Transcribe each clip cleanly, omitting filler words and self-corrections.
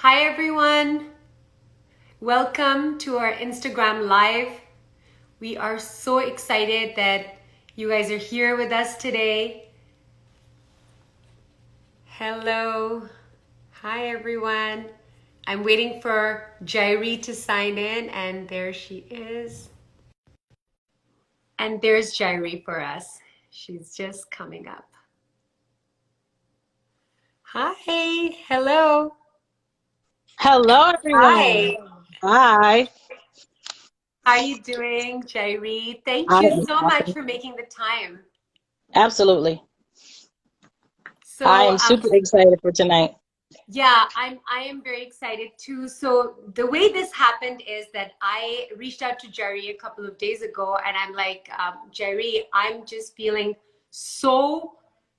Hi everyone, welcome to our Instagram Live. We are so excited that you guys are here with us today. Hello, hi everyone. I'm waiting for Jhiree to sign in, and there she is. And there's Jhiree for us. She's just coming up. Hi, hello. Hello, everyone. Hi, Hi. how are you doing, Jhiree? Thank I you am so much awesome. for making the time. Absolutely. I So, am super excited for tonight. yeah, I am very excited too. So the way this happened is that I reached out to Jerry a couple of days ago, and I'm like, Jerry, I'm just feeling so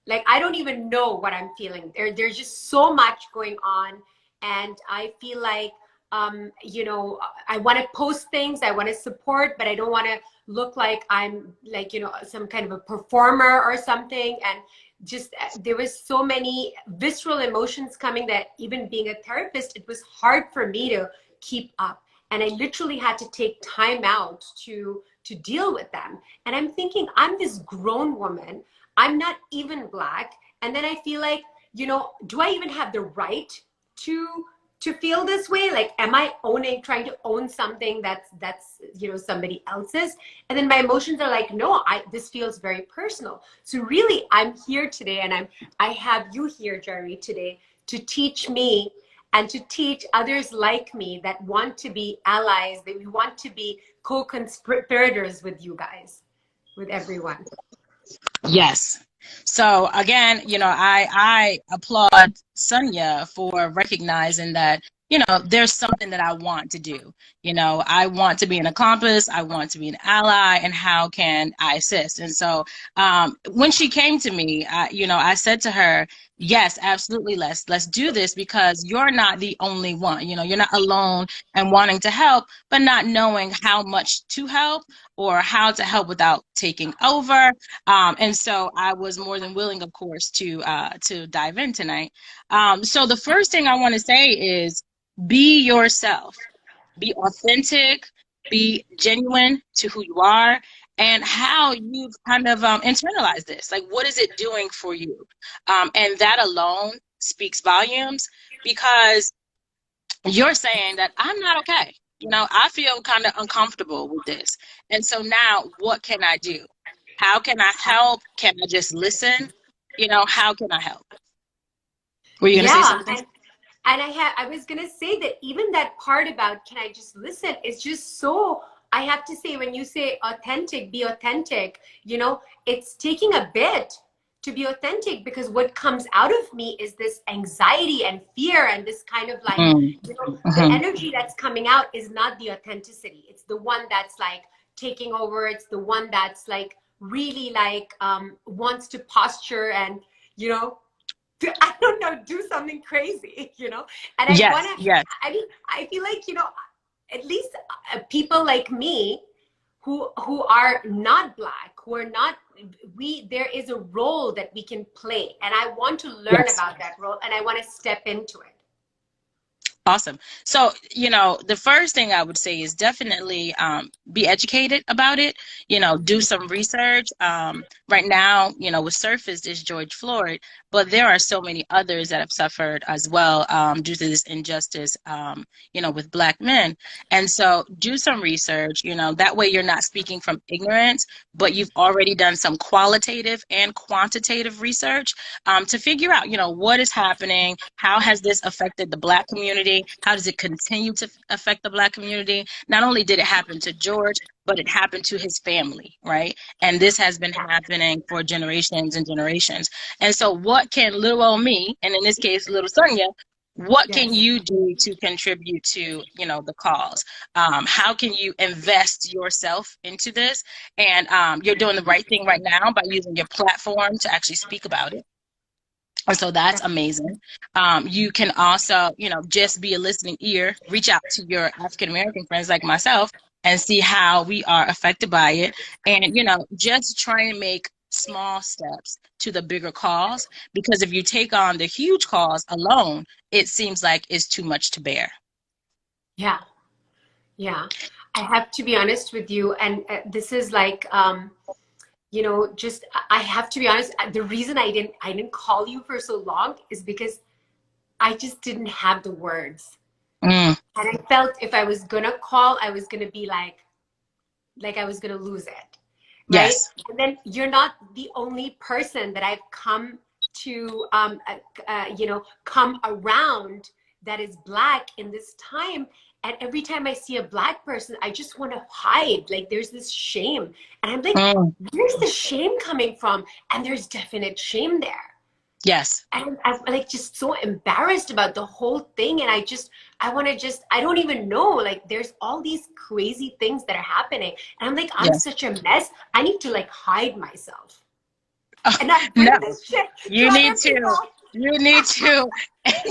like I don't even know what I'm feeling. There's just so much going on, and I feel like I want to post things, I want to support, but I don't want to look like I'm like some kind of a performer or something. And just there was so many visceral emotions coming that even being a therapist, it was hard for me to keep up, and I literally had to take time out to deal with them. And I'm thinking, I'm this grown woman, I'm not even Black, and then I feel like, do I even have the right to feel this way? Like, am I trying to own something that's somebody else's? And then my emotions are like, no, this feels very personal. So really, I'm here today, and I have you here, Jerry, today to teach me and to teach others like me that want to be allies, that we want to be co-conspirators with you guys, with everyone. Yes. So again, I applaud Sonia for recognizing that, there's something that I want to do. I want to be an accomplice, I want to be an ally, and how can I assist? And so when she came to me, I said to her, yes, absolutely, let's do this, because you're not the only one. You're not alone and wanting to help, but not knowing how much to help or how to help without taking over. And so I was more than willing, of course, to dive in tonight. So the first thing I want to say is be yourself, be authentic, be genuine to who you are, and how you've kind of internalized this. Like, what is it doing for you? And that alone speaks volumes, because you're saying that I'm not okay. I feel kind of uncomfortable with this. And so now what can I do? How can I help? Can I just listen? How can I help? Were you going to say Yeah, something? and I was gonna say that even that part about can I just listen is just so, I have to say, when you say authentic, be authentic, it's taking a bit to be authentic, because what comes out of me is this anxiety and fear, and this kind of like, the Mm-hmm. energy that's coming out is not the authenticity. It's the one that's like taking over. It's the one that's like really like wants to posture and you know I don't know, do something crazy, And I want Yes, to, yes. I mean, I feel like, at least people like me who are not Black, who are not, there is a role that we can play. And I want to learn Yes. about that role, and I want to step into it. Awesome. So, the first thing I would say is definitely be educated about it, do some research. Right now, with Surface is George Floyd, but there are so many others that have suffered as well due to this injustice, with Black men. And so do some research, that way you're not speaking from ignorance, but you've already done some qualitative and quantitative research to figure out, what is happening, how has this affected the Black community, how does it continue to affect the Black community. Not only did it happen to George, but it happened to his family, right? And this has been happening for generations and generations. And so what can little old me, and in this case, little Sonia, what can Yes. you do to contribute to, the cause? How can you invest yourself into this? And you're doing the right thing right now by using your platform to actually speak about it. And so that's amazing. You can also, just be a listening ear, reach out to your African American friends like myself and see how we are affected by it. And, just try and make small steps to the bigger cause, because if you take on the huge cause alone, it seems like it's too much to bear. Yeah. Yeah. I have to be honest with you. And this is like, just I have to be honest. The reason I didn't call you for so long is because I just didn't have the words. Mm, And I felt if I was gonna call, I was gonna be like I was gonna lose it, right? yes. And then you're not the only person that I've come to, come around that is Black in this time. And every time I see a Black person, I just want to hide. Like there's this shame, and I'm like, Mm, where's the shame coming from? And there's definite shame there. yes. And I'm like just so embarrassed about the whole thing. And I want to I don't even know. Like there's all these crazy things that are happening. And I'm like, I'm Yes. such a mess. I need to like hide myself Oh, and not bring no. this shit to You need other people. to, you need to,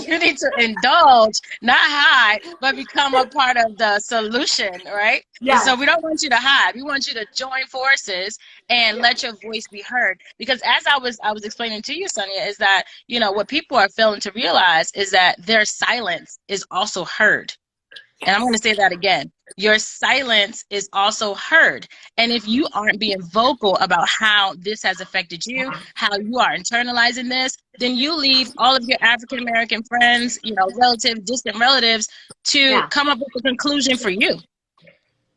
you need to indulge, not hide, but become a part of the solution, right? And so Yes. we don't want you to hide. We want you to join forces and Yeah. let your voice be heard. Because as I was explaining to you, Sonia, is that, what people are failing to realize is that their silence is also heard. And I'm going to Yes. say that again. Your silence is also heard. And if you aren't being vocal about how this has affected you, Yeah. how you are internalizing this, then you leave all of your African American friends, relatives, distant relatives to Yeah. come up with a conclusion for you.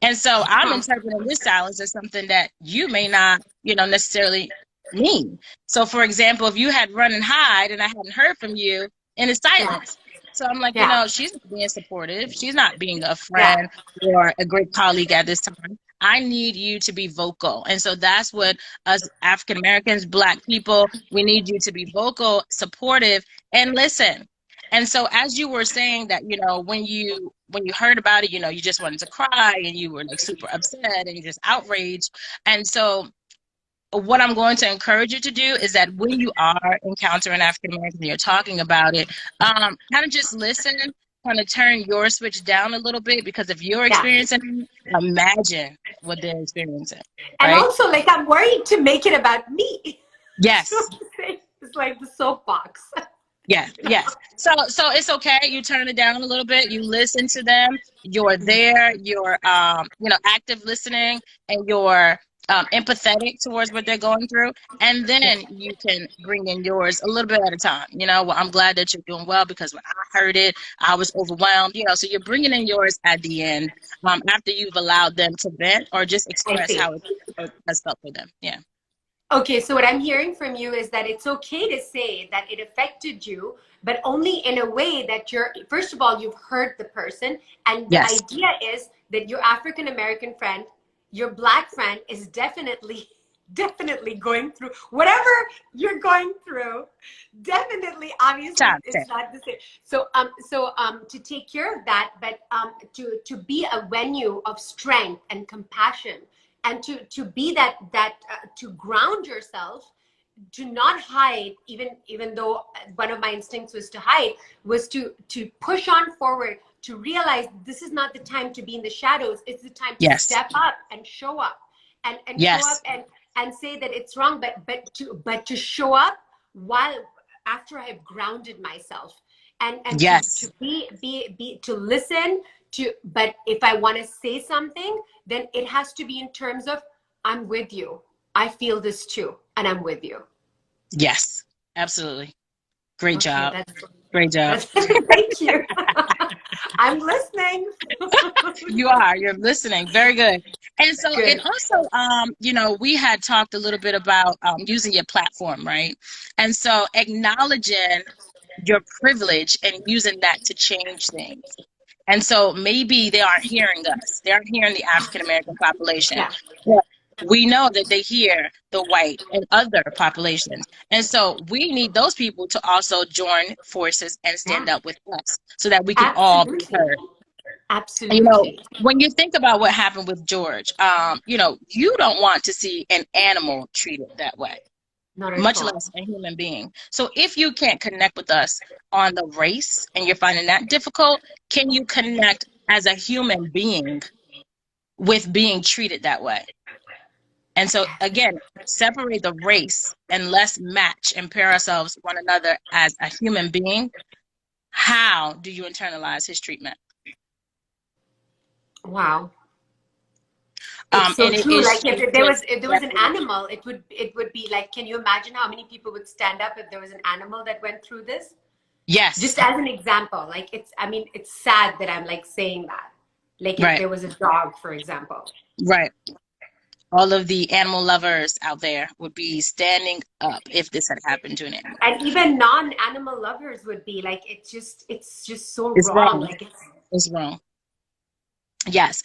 And so I'm Yeah. interpreting this silence as something that you may not, necessarily mean. So, for example, if you had run and hide and I hadn't heard from you, and it's Yeah. silence. So I'm like, Yeah. she's not being supportive. She's not being a Yeah. friend or a great colleague at this time. I need you to be vocal. And so that's what us African Americans, Black people, we need you to be vocal, supportive, and listen. And so as you were saying that, when you heard about it, you just wanted to cry and you were like super upset and just outraged. And so what I'm going to encourage you to do is that when you are encountering African Americans and you're talking about it, kind of just listen, kind of turn your switch down a little bit, because if you're Yeah. experiencing it, imagine what they're experiencing, And right? also, like, I'm worried to make it about me. So Yes. it's like the soapbox. Yes, yes. So it's okay. You turn it down a little bit. You listen to them. You're there. You're active listening, and you're empathetic towards what they're going through. And then you can bring in yours a little bit at a time. Well, I'm glad that you're doing well, because when I heard it, I was overwhelmed. So you're bringing in yours at the end, after you've allowed them to vent or just I express see. how it has felt for them. Yeah. Okay, so what I'm hearing from you is that it's okay to say that it affected you, but only in a way that first of all, you've heard the person. And the Yes. idea is that your African American friend, your Black friend is definitely, definitely going through whatever you're going through. Definitely, obviously, Stop. it's not the same. To take care of that, but to be a venue of strength and compassion, and to be to ground yourself, to not hide, even though one of my instincts was to hide, was to push on forward, to realize this is not the time to be in the shadows. It's the time to Yes. step up and show up, and show up Yes. and say that it's wrong, but to show up while, after I've grounded myself, and to Yes. be to listen to. But if I want to say something, then it has to be in terms of, I'm with you, I feel this too, and I'm with you. Yes, absolutely. Great Okay, job. Great job. that's thank you. I'm listening. You are. You're listening. Very good. And so, and Good. also, we had talked a little bit about using your platform, right? And so, acknowledging your privilege and using that to change things. And so maybe they aren't hearing us. They aren't hearing the African American population. Yeah, But we know that they hear the white and other populations. And so we need those people to also join forces and yeah, stand up with us so that we can all be absolutely, heard. absolutely. When you think about what happened with George, you don't want to see an animal treated that way, Not at much all. less a human being. So if you can't connect with us on the race and you're finding that difficult, can you connect as a human being with being treated that way? And so again, separate the race and let's match and pair ourselves one another as a human being. How do you internalize his treatment? Wow. It's so And it true. is Like if there was just if there was an separate. animal, it would be like, can you imagine how many people would stand up if there was an animal that went through this? Just Yes, as an example, like it's, I mean, it's sad that I'm like saying that. Like if right, there was a dog, for example. right. All of the animal lovers out there would be standing up if this had happened to an animal. And even non-animal lovers would be like, it's just so It's wrong. wrong. Like it's, It's wrong. Yes.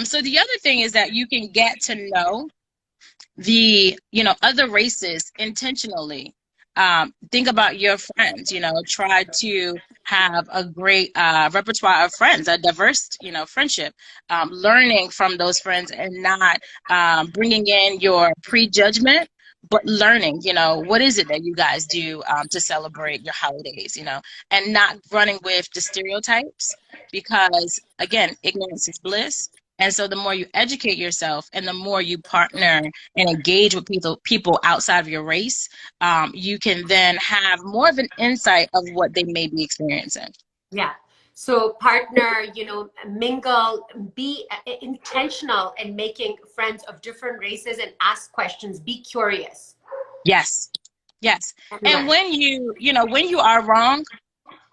So the other thing is that you can get to know the other races intentionally. Think about your friends, try to have a great repertoire of friends, a diverse friendship, learning from those friends and not bringing in your prejudgment, but learning, what is it that you guys do to celebrate your holidays, and not running with the stereotypes, because again, ignorance is bliss. And so the more you educate yourself and the more you partner and engage with people outside of your race, you can then have more of an insight of what they may be experiencing. yeah. So partner, mingle, be intentional in making friends of different races and ask questions, be curious. Yes, yes. And Everywhere. when you are wrong,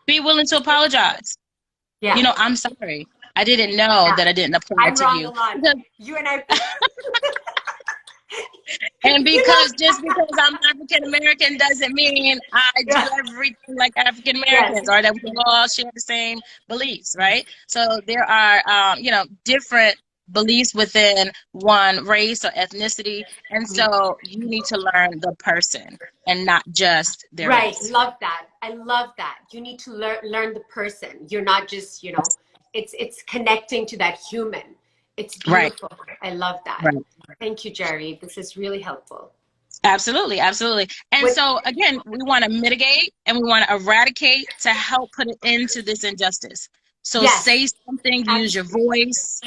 be willing to apologize. Yeah. I'm sorry. I didn't know Yeah. that I didn't apply I'm to wrong you. a lot. Because You and I, And you know, just because I'm African American doesn't mean I do yeah. everything like African Yes. Americans, or that we all share the same beliefs, right? So there are, different beliefs within one race or ethnicity, and so you need to learn the person and not just their Right. race. Love that. I love that. You need to learn the person. You're not just, it's connecting to that human. It's Right, beautiful. I love that. right. Thank you, Jerry. This is really helpful. Absolutely, absolutely. And What so again, we want to mitigate and we want to eradicate to help put an end to this injustice. So yes, say something, use your absolutely. voice,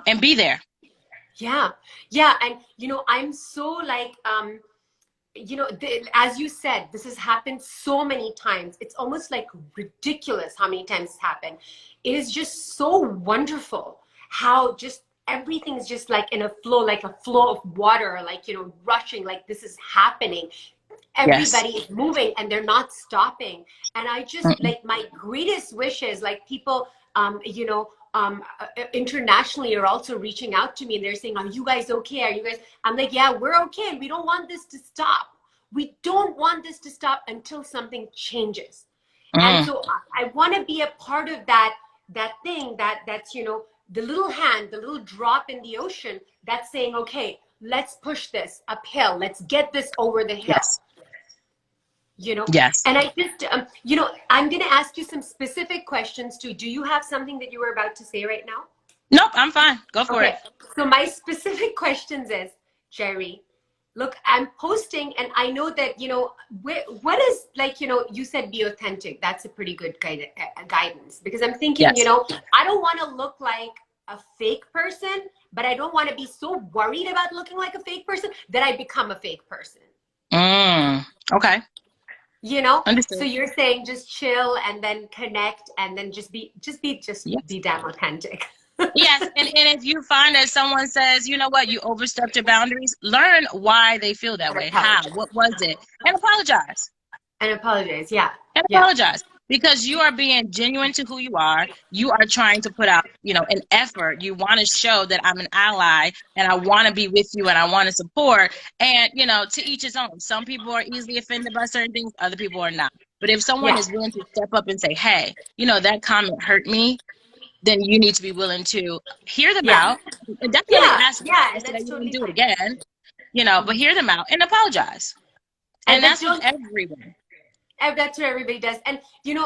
and be there. Yeah. Yeah. And I'm so like as you said, this has happened so many times. It's almost like ridiculous how many times it's happened. It is just so wonderful how just everything's just like in a flow, like a flow of water, like, rushing, like this is happening. Yes. Everybody is moving and they're not stopping. And I just Mm-mm. like, my greatest wish is like people, internationally are also reaching out to me and they're saying, are you guys okay? Are you guys, I'm like, yeah, we're okay. We don't want this to stop. We don't want this to stop until something changes. And Mm. so I want to be a part of that thing that's, the little hand, the little drop in the ocean that's saying, okay, let's push this uphill. Let's get this over the hill. Yes. you know Yes. and I just I'm going to ask you some specific questions too. Do you have something that you were about to say right now? Nope, I'm fine. Go for it. Okay, so my specific questions is, Jerry, look, I'm posting and I know that what is, like, you said be authentic. That's a pretty good guidance, because I'm thinking, Yes. I don't want to look like a fake person, but I don't want to be so worried about looking like a fake person that I become a fake person. Mm. Okay. So Understood. you're saying just chill and then connect and then just be Yes. damn authentic. Yes. And if you find that someone says, you know what, you overstepped your boundaries, learn why they feel that And way. How? apologize. What was it? And apologize. And apologize. Yeah. And Yeah. apologize, because you are being genuine to who you are. You are trying to put out, an effort. You want to show that I'm an ally and I want to be with you and I want to support. And, to each his own. Some people are easily offended by certain things, other people are not. But if someone Yeah. is willing to step up and say, hey, that comment hurt me, then you need to be willing to hear them Yeah. out and definitely Yeah. ask Yeah. And so that that's you won't totally do it fine. again, but Mhm. hear them out and apologize. And And then that's with don't. everyone. And that's what everybody does. And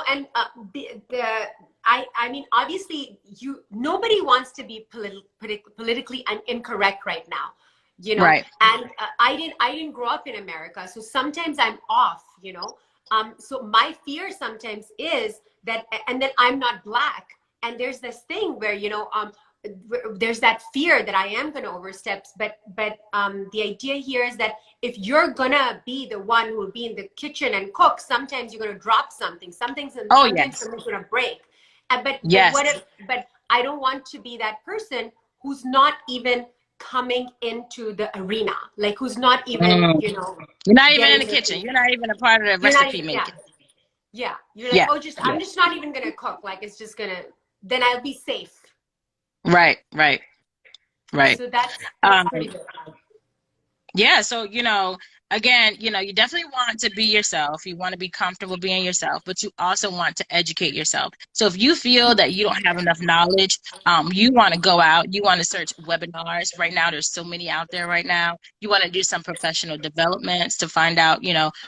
and the I mean, obviously, nobody wants to be politically incorrect right now. Right. And I didn't grow up in America, so sometimes I'm off. So my fear sometimes is that, and then I'm not black, and there's this thing where there's that fear that I am going to overstep. But the idea here is that if you're gonna be the one who will be in the kitchen and cook, sometimes you're gonna drop something. Sometimes Oh, yes. something's gonna break. But what Yes. if? But I don't want to be that person who's not even coming into the arena, like who's not even, Mm. You're not even in getting the the kitchen. thing. You're not even a part of the You're not recipe even, yeah, making. yeah. You're like, Yeah. oh, Yeah. I'm just not even gonna cook. Like it's just gonna. Then I'll be safe. Right. Right. Right. So that's Um, pretty good. Yeah, so again, you definitely want to be yourself. You want to be comfortable being yourself, but you also want to educate yourself. So if you feel that you don't have enough knowledge, you want to go out, you want to search webinars. Right now, there's so many out there right now. You want to do some professional developments to find out,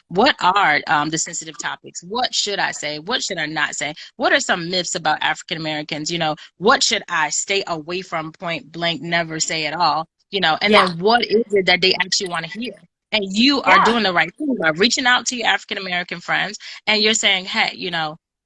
what are the sensitive topics? What should I say? What should I not say? What are some myths about African Americans? What should I stay away from, point blank, never say at all? And Yeah, then what is it that they actually want to hear? And you are yeah, doing the right thing by reaching out to your African American friends and you're saying, hey,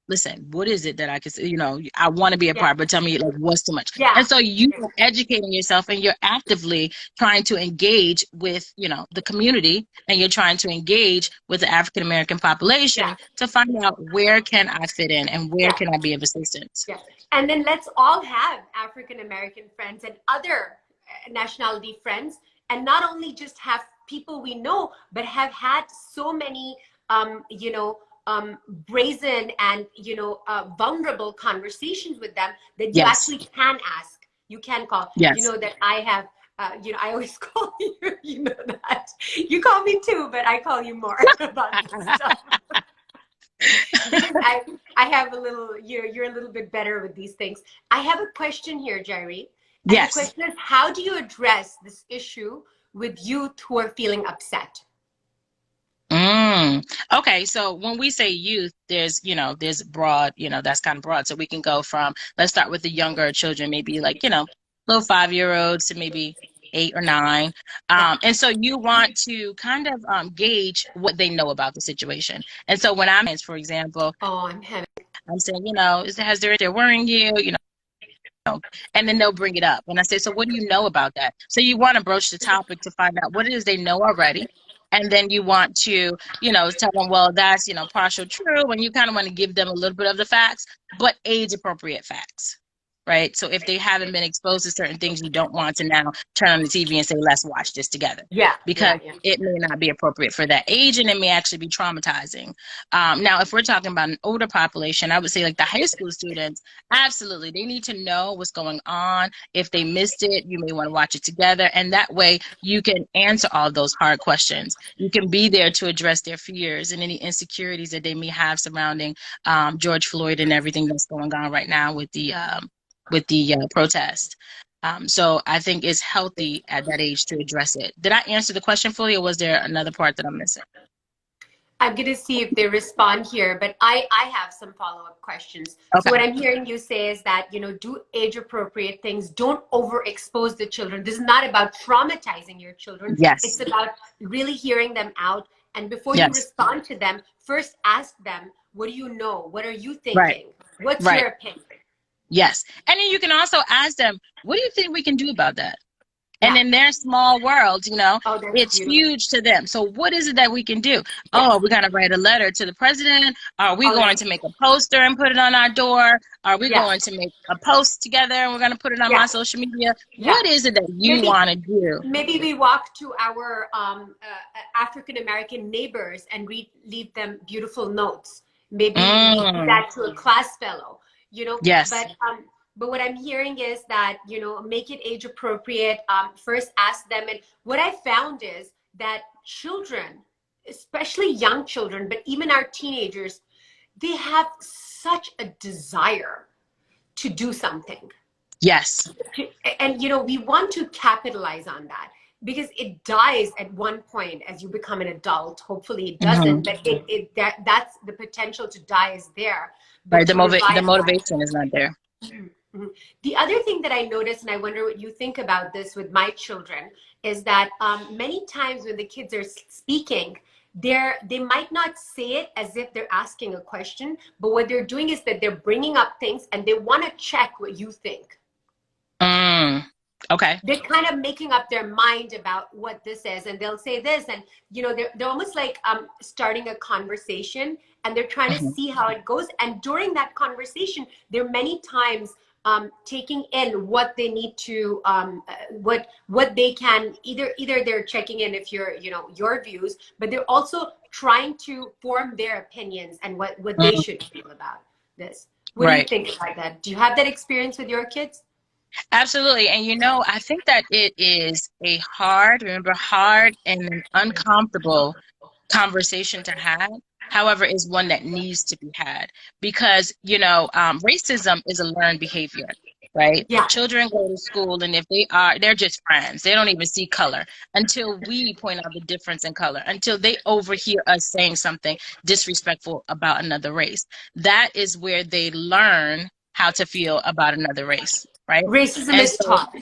listen, what is it that I can say? I want to be a yeah, part, but tell me, like, what's too much? yeah, And so you are educating yourself and you're actively trying to engage with, the community, and you're trying to engage with the African American yeah, population to find out where can I fit in and where yeah. can I be of assistance. Yeah. And then let's all have African American friends and other nationality friends, and not only just have people we know, but have had so many, brazen and, vulnerable conversations with them that you Yes. actually can ask. You can call. You Yes. know that I have. I always call you. You know that you call me too, but I call you more about this stuff. Because I have a little, you're a little bit better with these things. I have a question here, Jhiree, and the Yes. question is, how do you address this issue with youth who are feeling upset? Okay, so when we say youth, there's broad, that's kind of broad. So we can go from, let's start with the younger children, maybe like, little 5-year-olds to maybe 8 or 9. Yeah. And so you want to kind of gauge what they know about the situation. And so when I'm, for example, Oh, I'm having. I'm saying, has they're worrying you, and then they'll bring it up. And I say, so what do you know about that? So you want to broach the topic to find out what it is they know already. And then you want to, tell them, well, that's, partial true. And you kind of want to give them a little bit of the facts, but age appropriate facts. Right. So if they haven't been exposed to certain things, you don't want to now turn on the TV and say, let's watch this together, Yeah, because yeah, yeah, it may not be appropriate for that age and it may actually be traumatizing. Now, if we're talking about an older population, I would say like the high school students, absolutely. They need to know what's going on. If they missed it, you may want to watch it together. And that way you can answer all those hard questions. You can be there to address their fears and any insecurities that they may have surrounding George Floyd and everything that's going on right now with the protest. So I think it's healthy at that age to address it. Did I answer the question fully, or was there another part that I'm missing? I'm going to see if they respond here, but I have some follow-up questions. So Okay. what I'm hearing you say is that, do age-appropriate things. Don't overexpose the children. This is not about traumatizing your children. It's Yes. about really hearing them out. And before you Yes. respond to them, first ask them, what do you know? What are you Right. thinking? What's Right. your opinion? Yes. And then you can also ask them, what do you think we can do about that? And Yeah. in their small world, Oh, that's it's beautiful. huge to them. So what is it that we can do? Yes. Oh, we got to write a letter to the president. Are we Oh, going that's, to make a poster and put it on our door? Are we yeah. going to make a post together and we're going to put it on my Yeah. social media? Yeah. What is it that you Maybe want to do? maybe we walk to our African American neighbors and leave them beautiful notes. Maybe we do Mm, that to a class fellow, yes. but what I'm hearing is that, make it age appropriate. First ask them. And what I found is that children, especially young children, but even our teenagers, they have such a desire to do something. Yes. And we want to capitalize on that, because it dies at one point as you become an adult. Hopefully it Hmm. doesn't, but that's the potential to die is there, but Right. to The revive that. motivation is not there. Mhm. The other thing that I notice, and I wonder what you think about this with my children, is that many times when the kids are speaking, they might not say it as if they're asking a question, but what they're doing is that they're bringing up things and they want to check what you think. Mm. Okay. They're kind of making up their mind about what this is, and they'll say this, and they're almost like starting a conversation, and they're trying to Mhm. see how it goes. And during that conversation, they're many times taking in what they need to what they can, either they're checking in if you're your views, but they're also trying to form their opinions and what they Mm. should feel about this. What do you Right. think about that? Do you have that experience with your kids? Absolutely. And I think that it is a hard and an uncomfortable conversation to have. However, is one that needs to be had because, racism is a learned behavior, right? Yeah. Children go to school, and if they're just friends. They don't even see color until we point out the difference in color, until they overhear us saying something disrespectful about another race. That is where they learn how to feel about another race, right? Racism And is so taught.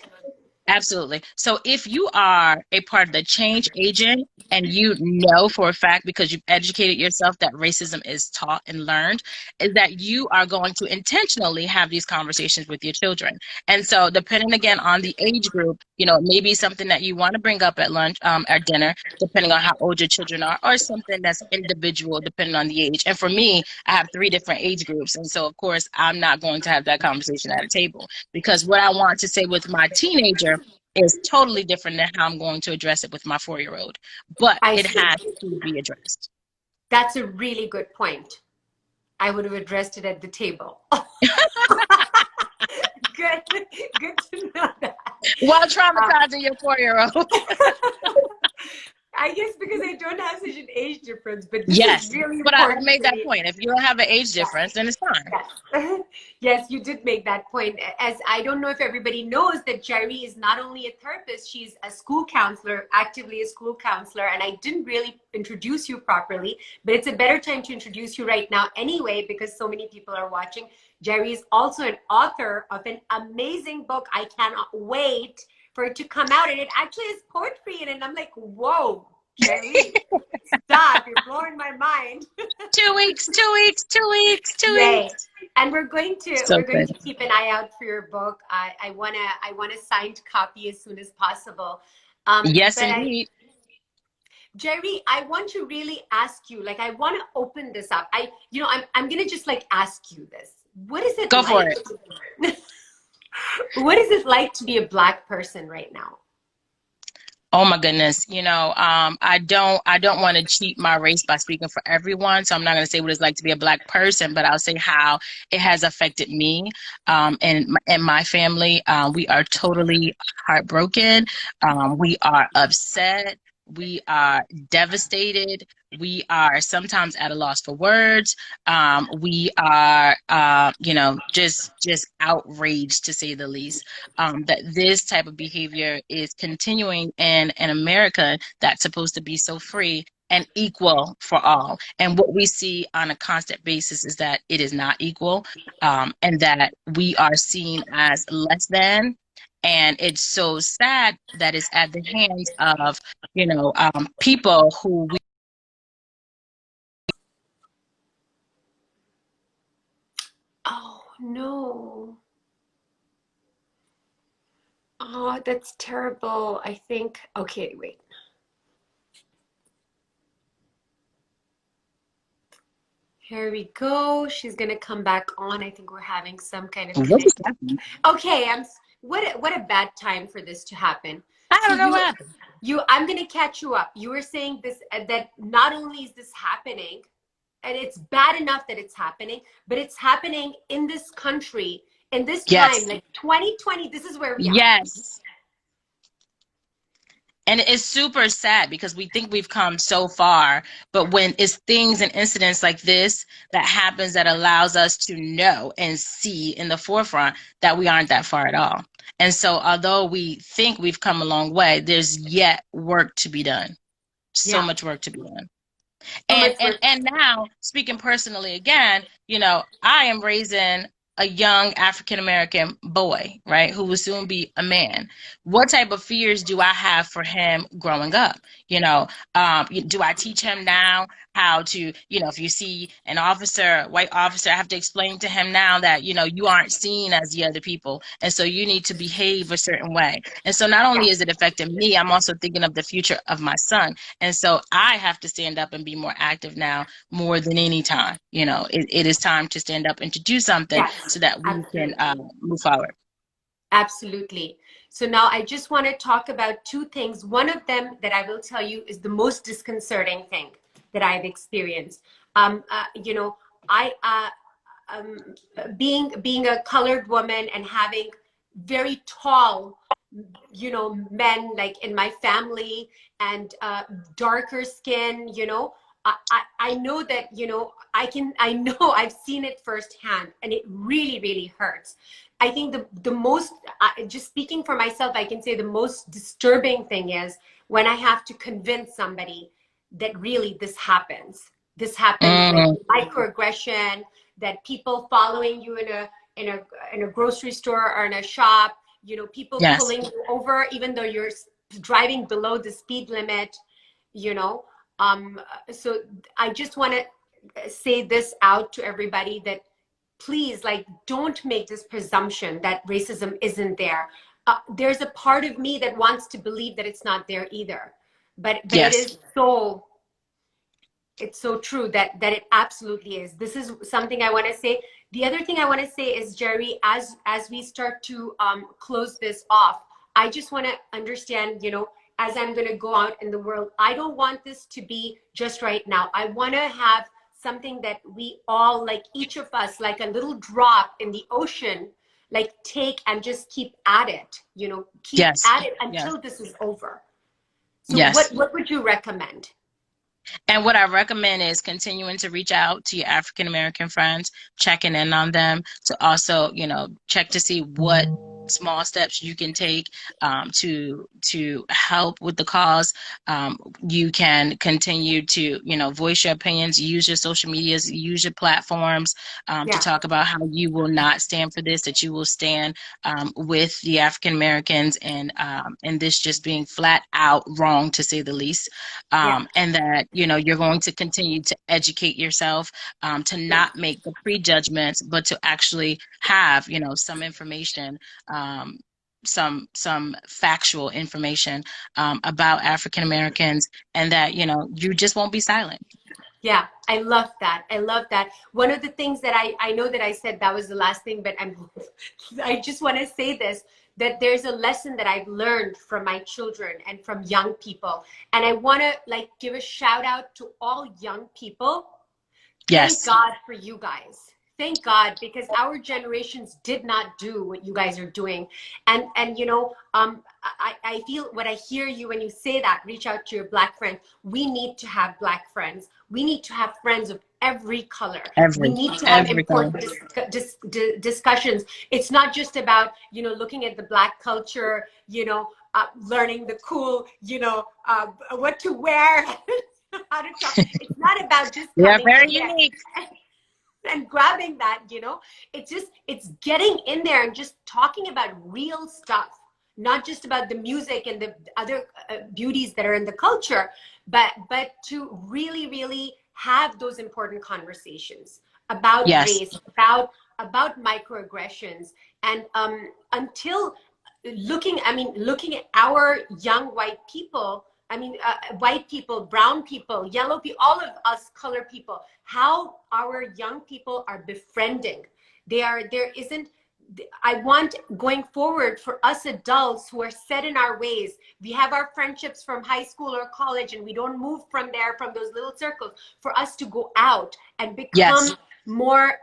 absolutely. So if you are a part of the change agent and you know for a fact because you've educated yourself that racism is taught and learned, is that you are going to intentionally have these conversations with your children. And so depending again on the age group, it may be something that you want to bring up at lunch, at dinner, depending on how old your children are, or something that's individual depending on the age. And for me, I have three different age groups. And so of course I'm not going to have that conversation at a table because what I want to say with my teenager is totally different than how I'm going to address it with my 4-year-old. But I it see. has to be addressed. That's a really good point. I would have addressed it at the table. Good, good to know that. While Um, traumatizing your 4-year-old. I guess because I don't have such an age difference, but this is Yes. really But I important made for that me. point. If you don't have an age Yeah. difference, then it's fine. Yes. Yes, you did make that point. As I don't know if everybody knows that Jhiree is not only a therapist, she's a school counselor, actively a school counselor. And I didn't really introduce you properly, but it's a better time to introduce you right now anyway, because so many people are watching. Jhiree is also an author of an amazing book. I cannot wait for it to come out. And it actually has poetry in it. And I'm like, whoa, Jhiree, stop. You're blowing my mind. 2 weeks, 2 weeks, 2 weeks, two Yay. weeks. And we're going to So good. keep an eye out for your book. I want a signed copy as soon as possible. Yes, But indeed. Jhiree, I want to really ask you, like, I want to open this up. I'm gonna just like ask you this. What is it Go for like? it. What is it like to be a Black person right now? Oh my goodness. I don't want to cheat my race by speaking for everyone. So I'm not going to say what it's like to be a Black person, but I'll say how it has affected me and my family. We are totally heartbroken. We are upset. We are devastated. We are sometimes at a loss for words. We are, just outraged to say the least that this type of behavior is continuing in an America that's supposed to be so free and equal for all. And what we see on a constant basis is that it is not equal, and that we are seen as less than. And it's so sad that it's at the hands of, people who we. Oh no. Oh, that's terrible. I think, okay, wait. Here we go. She's gonna come back on. I think we're having some kind of What is connect. happening? Okay, what a bad time for this to happen. I So don't know what happened. I'm gonna catch you up. You were saying this that not only is this happening, and it's bad enough that it's happening, but it's happening in this country in this time, Yes. like 2020. This is where we are. Yes. And it's super sad because we think we've come so far, but when it's things and incidents like this that happens that allows us to know and see in the forefront that we aren't that far at all. And so although we think we've come a long way, there's yet work to be done. So Yeah, much work to be done. so And much and work. and now speaking personally again, I am raising a young African American boy, right, who will soon be a man. What type of fears do I have for him growing up? Do I teach him now how to, if you see an officer, white officer, I have to explain to him now that, you aren't seen as the other people. And so you need to behave a certain way. And so not Yeah. only is it affecting me, I'm also thinking of the future of my son. And so I have to stand up and be more active now more than any time. It is time to stand up and to do something Yes, so that we can absolutely. move forward. Absolutely. So now I just want to talk about two things. One of them that I will tell you is the most disconcerting thing that I've experienced. You know, I being a colored woman and having very tall, men like in my family, and darker skin. I know that, I know I've seen it firsthand, and it really, really hurts. I think the most, just speaking for myself, I can say the most disturbing thing is when I have to convince somebody that really this happens. This happens, like Mm, microaggression, that people following you in a grocery store or in a shop, people yes, pulling you over even though you're driving below the speed limit, you know. So I just want to say this out to everybody, that please, like, don't make this presumption that racism isn't there. There's a part of me that wants to believe that it's not there either, but it yes, is so, it's so true that it absolutely is. This is something I want to say. The other thing I want to say is, Jhiree, as we start to close this off, I just want to understand, as I'm going to go out in the world, I don't want this to be just right now. I want to have something that we all, like each of us, like a little drop in the ocean, like take and just keep at it, keep yes, at it yes, until this is over. So yes. what would you recommend? And what I recommend is continuing to reach out to your African American friends, checking in on them, to also, check to see what small steps you can take to help with the cause. You can continue to, voice your opinions, use your social medias, use your platforms to Yeah, talk about how you will not stand for this, that you will stand with the African Americans, and this just being flat out wrong, to say the least. yeah, And that you're going to continue to educate yourself, to yeah. not make the prejudgments, but to actually have some information, um, some factual information about African Americans, and that you just won't be silent. Yeah, I love that. I love that. One of the things that I know that I said that was the last thing, but I just want to say this, that there's a lesson that I've learned from my children and from young people. And I want to, like, give a shout out to all young people. Thank Yes, God for you guys. Thank God, because our generations did not do what you guys are doing. And I feel, what I hear you when you say that, reach out to your Black friends. We need to have Black friends. We need to have friends of every color. We every need to have every color. important discussions. It's not just about, looking at the Black culture, learning the cool, what to wear, how to talk. It's not about just We are coming very in there unique. and grabbing that. It's getting in there and just talking about real stuff, not just about the music and the other beauties that are in the culture, but to really, really have those important conversations about Yes, race, about microaggressions. And until looking at our young white people, white people, brown people, yellow people, all of us color people, how our young people are befriending. There isn't, I want, going forward, for us adults who are set in our ways, we have our friendships from high school or college, and we don't move from there, from those little circles, for us to go out and become yes. more,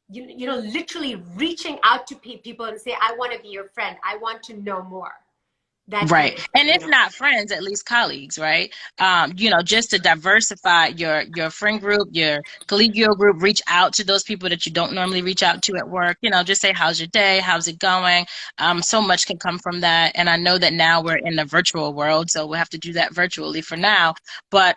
literally reaching out to people and say, I want to be your friend. I want to know more. That kind Right. of And thing, if not friends, at least colleagues, right? Just to diversify your friend group, your collegial group, reach out to those people that you don't normally reach out to at work. Just say, how's your day? How's it going? So much can come from that. And I know that now we're in the virtual world, so we'll have to do that virtually for now. But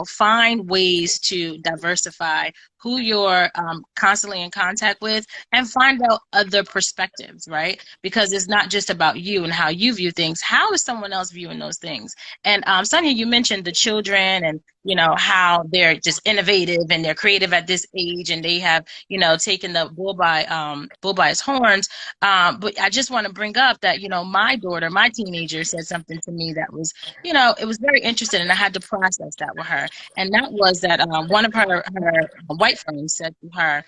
find ways to diversify who you're constantly in contact with, and find out other perspectives, right? Because it's not just about you and how you view things. How is someone else viewing those things? And Sonia, you mentioned the children and you know, how they're just innovative and they're creative at this age, and they have, you know, taken the bull by his horns. But I just want to bring up that, you know, my daughter, my teenager, said something to me that was, you know, it was very interesting, and I had to process that with her. And that was that one of her white friends said to her,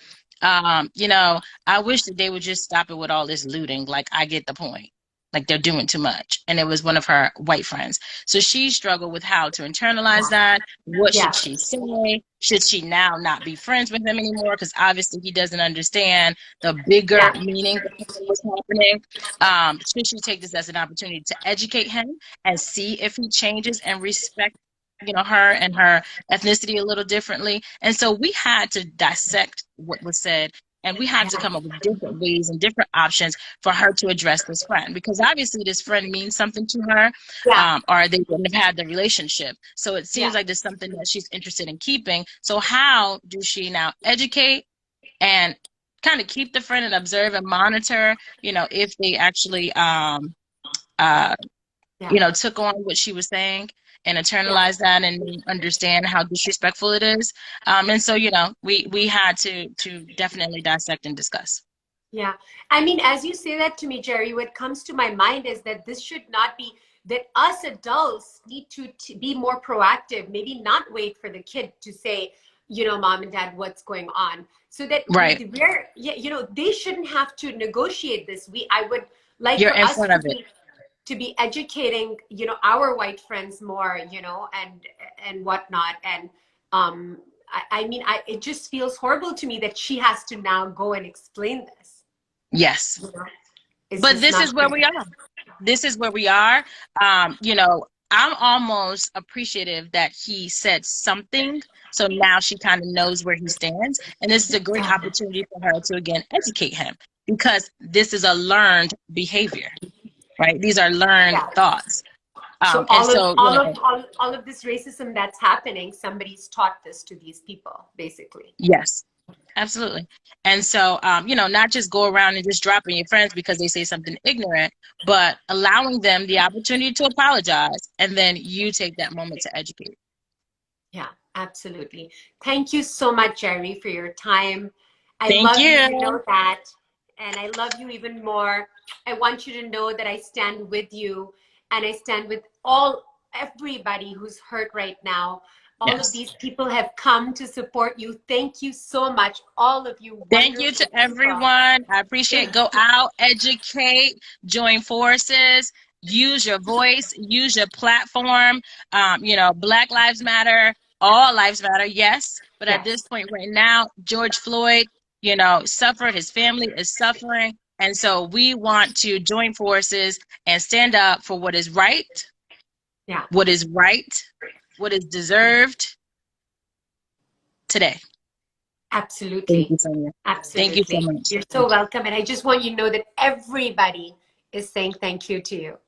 you know, I wish that they would just stop it with all this looting. Like, I get the point. Like, they're doing too much. And it was one of her white friends. So she struggled with how to internalize that. What Yeah, should she say? Should she now not be friends with him anymore? Because obviously he doesn't understand the bigger yeah, meaning behind what's happening. Should she take this as an opportunity to educate him and see if he changes and respect, you know, her and her ethnicity a little differently? And so we had to dissect what was said, and we had to yeah, come up with different ways and different options for her to address this friend, because obviously this friend means something to her, yeah, or they wouldn't have had the relationship. So it seems yeah, like there's something that she's interested in keeping. So how do she now educate and kind of keep the friend and observe and monitor, you know, if they actually uh, yeah, you know, took on what she was saying and yeah. internalize that and understand how disrespectful it is. And so, you know, we had to definitely dissect and discuss. Yeah. I mean, as you say that to me, Jerry, what comes to my mind is that this should not be that us adults need to be more proactive, maybe not wait for the kid to say, you know, mom and dad, what's going on? So that Right. we're, yeah, you know, they shouldn't have to negotiate this. I would like You're for in us front of it. to be educating, you know, our white friends more, you know, and whatnot. And I mean, it just feels horrible to me that she has to now go and explain this. Yes. You know, it's But just this not is where fair. we are. This is where we are. You know, I'm almost appreciative that he said something. So now she kind of knows where he stands. And this is a great Yeah, opportunity for her to again educate him, because this is a learned behavior, right? These are learned yeah. thoughts. So And so, you know, all of this racism that's happening, somebody's taught this to these people, basically. yes, absolutely. And so, you know, not just go around and just dropping your friends because they say something ignorant, but allowing them the opportunity to apologize. And then you take that moment to educate. Yeah, absolutely. Thank you so much, Jeremy, for your time. I Thank love you. You you. know that. And I love you even more. I want you to know that I stand with you and I stand with everybody who's hurt right now. All of Yes. these people have come to support you. Thank you so much, all of you Thank you wonderful to people. everyone. I appreciate. Go out, educate, join forces, use your voice, use your platform. You know, Black Lives Matter, all lives matter, yes. But at this Yes. point right now, George Floyd, you know, suffered. His family is suffering. And so we want to join forces and stand up for Yeah, what is right, what is deserved today. Thank absolutely. you, Sonia. Thank you so Absolutely. much. You're so welcome. And I just want you to know that everybody is saying thank you to you.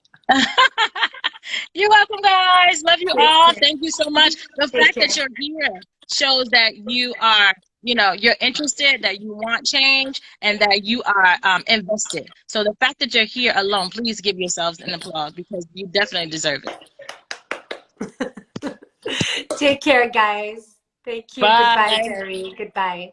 You're welcome, guys. Love you Take all. care. Thank you so much. The Take fact that care. you're here shows that you are, you know, you're interested, that you want change, and that you are invested. So the fact that you're here alone, please give yourselves an applause, because you definitely deserve it. Take care, guys. Thank you. Goodbye, Bye. Jerry. Goodbye.